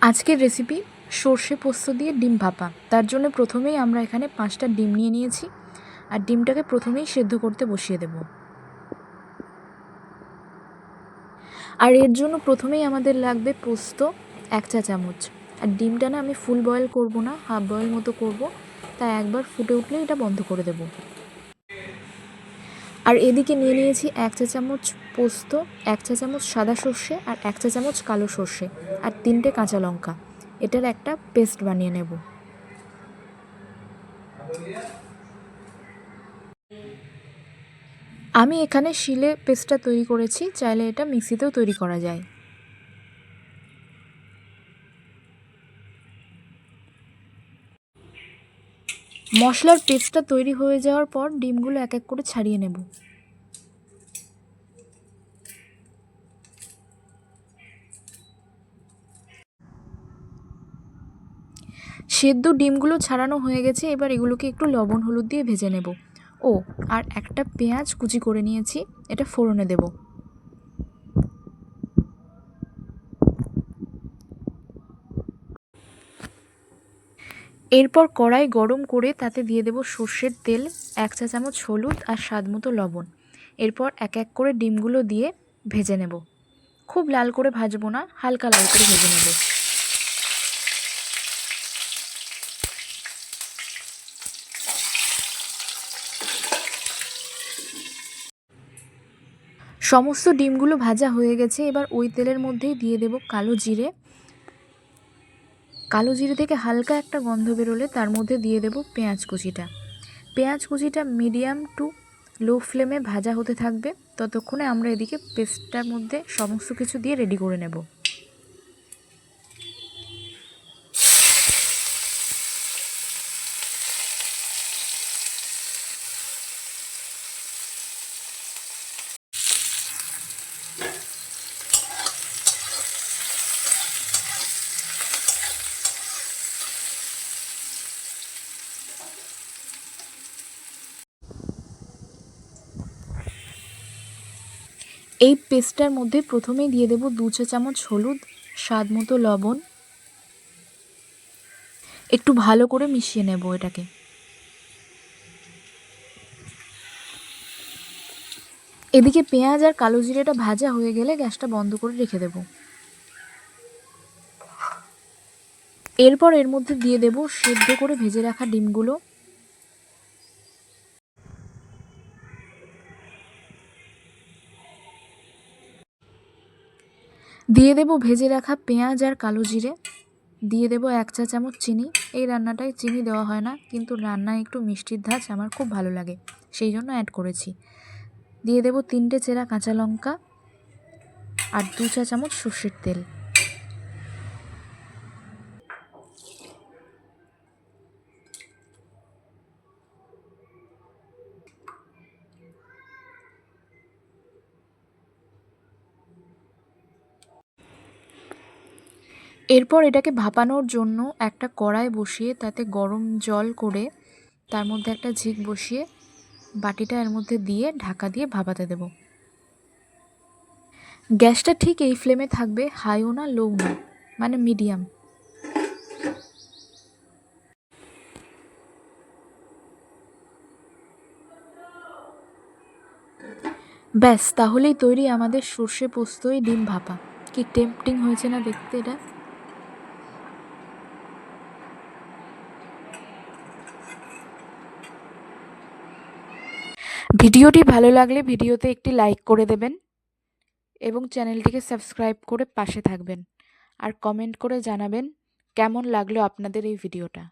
আজকের রেসিপি সর্ষে পোস্ত দিয়ে ডিম ভাপা। তার জন্য প্রথমেই আমরা এখানে 5টা ডিম নিয়ে নিয়েছি আর ডিমটাকে প্রথমেই সেদ্ধ করতে বসিয়ে দেব। আর এর জন্য প্রথমেই আমাদের লাগবে পোস্ত 1 চা চামচ। আর ডিমটা না আমি ফুল বয়েল করব না, হাফ বয়েল মতো করব, তাই একবার ফুটে উঠলে এটা বন্ধ করে দেব। আর এদিকে নিয়ে নিয়েছি 1 চা চামচ পোস্ত, 1 চা চামচ সাদা সর্ষে আর 1 চা চামচ কালো সর্ষে আর 3টে কাঁচা লঙ্কা। এটার একটা পেস্ট বানিয়ে নেব। আমি এখানে শিলে পেস্টটা তৈরি করেছি, চাইলে এটা মিক্সিতেও তৈরি করা যায়। মশলার পেস্টটা তৈরি হয়ে যাওয়ার পর ডিমগুলো এক এক করে ছাড়িয়ে নেব। সেদ্ধ ডিমগুলো ছাড়ানো হয়ে গেছে, এবার এগুলোকে একটু লবণ হলুদ দিয়ে ভেজে নেব। ও আর একটা পেঁয়াজ কুচি করে নিয়েছি, এটা ফোড়নে দেব। এরপর কড়াই গরম করে তাতে দিয়ে দেব সর্ষের তেল, 1 চা চামচ হলুদ আর স্বাদ মতো লবণ। এরপর এক এক করে ডিমগুলো দিয়ে ভেজে নেব। খুব লাল করে ভাজবো না, হালকা লাল করে ভেজে নেব। সমস্ত ডিমগুলো ভাজা হয়ে গেছে, এবার ওই তেলের মধ্যেই দিয়ে দেব কালো জিরে। কালো জিরে থেকে হালকা একটা গন্ধ বেরোলে তার মধ্যে দিয়ে দেব পেঁয়াজ কুচিটা। পেঁয়াজ কুচিটা মিডিয়াম টু লো ফ্লেমে ভাজা হতে থাকবে, ততক্ষণে আমরা এদিকে পেস্টটার মধ্যে সমস্ত কিছু দিয়ে রেডি করে নেব। এই পেস্টটার মধ্যে প্রথমেই দিয়ে দেব 2 চা চামচ হলুদ, স্বাদ মতো লবণ। একটু ভালো করে মিশিয়ে নেব এটাকে। এদিকে পেঁয়াজ আর কালো জিরেটা ভাজা হয়ে গেলে গ্যাসটা বন্ধ করে রেখে দেব। এরপর এর মধ্যে দিয়ে দেব সেদ্ধ করে ভেজে রাখা ডিমগুলো। দিয়ে দেব ভেজে রাখা পেঁয়াজ আর কালো জিরে। দিয়ে দেব 1 চা চামচ চিনি। এই রান্নাটায় চিনি দেওয়া হয় না, কিন্তু রান্নায় একটু মিষ্টির ধাঁচ আমার খুব ভালো লাগে, সেই জন্য অ্যাড করেছি। দিয়ে দেব 3টে চেরা কাঁচা লঙ্কা আর 2 চা চামচ সর্ষের তেল। এরপর এটাকে ভাপানোর জন্য একটা কড়াই বসিয়ে তাতে গরম জল করে তার মধ্যে একটা ঝিক বসিয়ে বাটিটা এর মধ্যে দিয়ে ঢাকা দিয়ে ভাপাতে দেব। গ্যাসটা ঠিক এই ফ্লেমে থাকবে, হাইও না লোও না, মানে মিডিয়াম। ব্যাস, তাহলেই তৈরি আমাদের সর্ষে পোস্তই ডিম ভাপা। কি টেম্পটিং হয়েছে না দেখতে এটা। ভিডিওটি ভালো লাগলে ভিডিওতে একটি লাইক করে দেবেন এবং চ্যানেলটিকে সাবস্ক্রাইব করে পাশে থাকবেন আর কমেন্ট করে জানাবেন কেমন লাগলো আপনাদের এই ভিডিওটা।